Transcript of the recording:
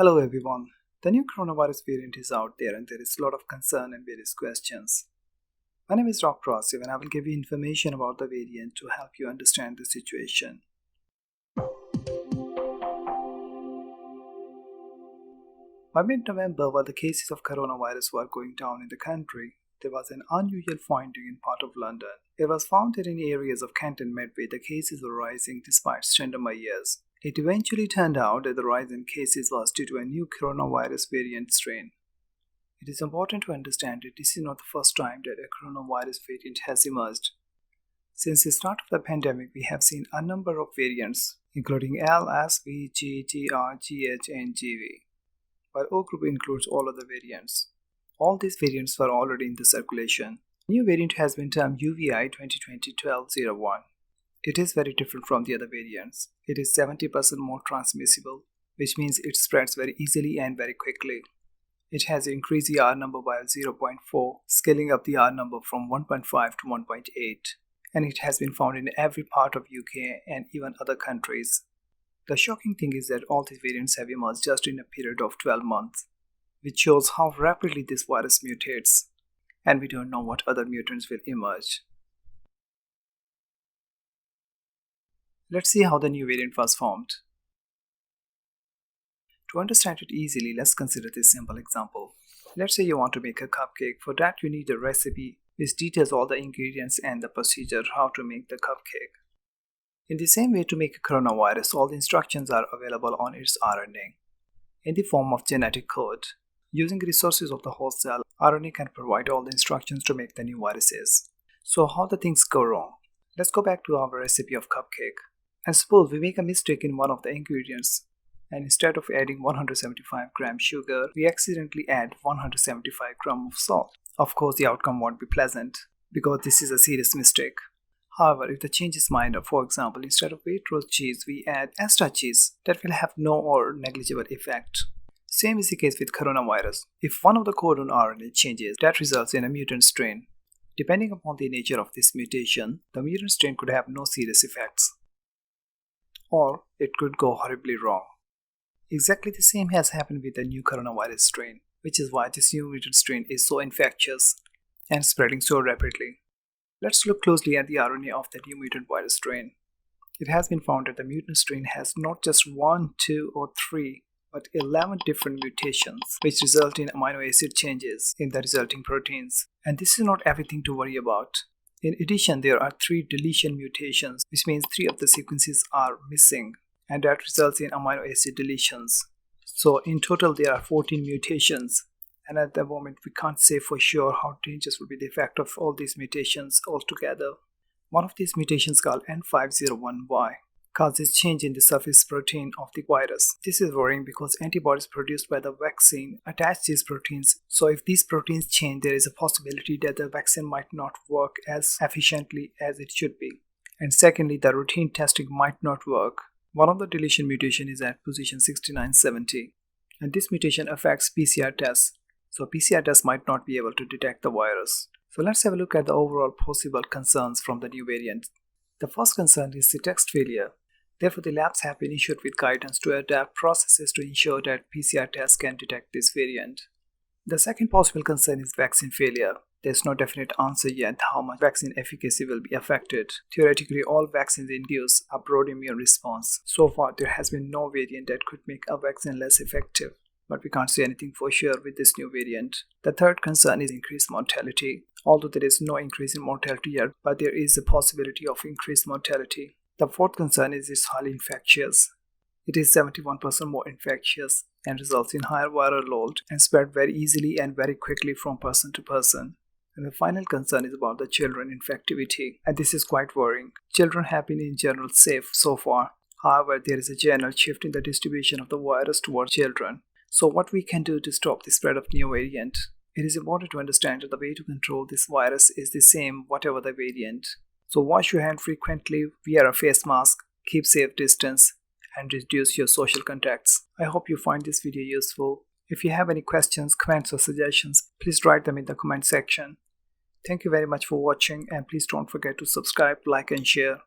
Hello everyone. The new coronavirus variant is out there and there is a lot of concern and various questions. My name is Dr. Asif and I will give you information about the variant to help you understand the situation. By mid-November, while the cases of coronavirus were going down in the country, there was an unusual finding in part of London. It was found that in areas of Kent and Medway, the cases were rising despite standard measures. It eventually turned out that the rise in cases was due to a new coronavirus variant strain. It is important to understand that this is not the first time that a coronavirus variant has emerged. Since the start of the pandemic, we have seen a number of variants, including L, S, V, G, GR, GH, and GV, while O group includes all other variants. All these variants were already in the circulation. The new variant has been termed UVI 2020-1201. It is very different from the other variants. It is 70% more transmissible, which means it spreads very easily and very quickly. It has increased the R number by 0.4, scaling up the R number from 1.5 to 1.8. And it has been found in every part of UK and even other countries. The shocking thing is that all these variants have emerged just in a period of 12 months, which shows how rapidly this virus mutates, and we don't know what other mutants will emerge. Let's see how the new variant was formed. To understand it easily, let's consider this simple example. Let's say you want to make a cupcake. For that, you need a recipe which details all the ingredients and the procedure how to make the cupcake. In the same way, to make a coronavirus, all the instructions are available on its RNA in the form of genetic code. Using resources of the host cell, RNA can provide all the instructions to make the new viruses. So how the things go wrong? Let's go back to our recipe of cupcake. And suppose we make a mistake in one of the ingredients, and instead of adding 175 gram sugar, we accidentally add 175 gram of salt. Of course, the outcome won't be pleasant because this is a serious mistake. However, if the change is minor, for example, instead of Waitrose cheese, we add extra cheese, that will have no or negligible effect. Same is the case with coronavirus. If one of the codon RNA changes, that results in a mutant strain. Depending upon the nature of this mutation, the mutant strain could have no serious effects, or it could go horribly wrong. Exactly the same has happened with the new coronavirus strain, which is why this new mutant strain is so infectious and spreading so rapidly. Let's look closely at the RNA of the new mutant virus strain. It has been found that the mutant strain has not just 1, 2, or 3, but 11 different mutations, which result in amino acid changes in the resulting proteins. And this is not everything to worry about. In addition, there are 3 deletion mutations, which means 3 of the sequences are missing, and that results in amino acid deletions. So in total, there are 14 mutations, and at the moment, we can't say for sure how dangerous will be the effect of all these mutations altogether. One of these mutations, called N501Y, causes change in the surface protein of the virus. This is worrying because antibodies produced by the vaccine attach these proteins. So if these proteins change, there is a possibility that the vaccine might not work as efficiently as it should be. And secondly, the routine testing might not work. One of the deletion mutation is at position 6970, and this mutation affects PCR tests. So PCR tests might not be able to detect the virus. So let's have a look at the overall possible concerns from the new variant. The first concern is the text failure. Therefore, the labs have been issued with guidance to adapt processes to ensure that PCR tests can detect this variant. The second possible concern is vaccine failure. There is no definite answer yet how much vaccine efficacy will be affected. Theoretically, all vaccines induce a broad immune response. So far, there has been no variant that could make a vaccine less effective, but we can't say anything for sure with this new variant. The third concern is increased mortality. Although there is no increase in mortality yet, but there is a possibility of increased mortality. The fourth concern is it's highly infectious. It is 71% more infectious and results in higher viral load and spread very easily and very quickly from person to person. And the final concern is about the children infectivity, and this is quite worrying. Children have been in general safe so far. However, there is a general shift in the distribution of the virus towards children. So what we can do to stop the spread of new variant? It is important to understand that the way to control this virus is the same whatever the variant. So wash your hands frequently, wear a face mask, keep safe distance, and reduce your social contacts. I hope you find this video useful. If you have any questions, comments, or suggestions, please write them in the comment section. Thank you very much for watching, and please don't forget to subscribe, like, and share.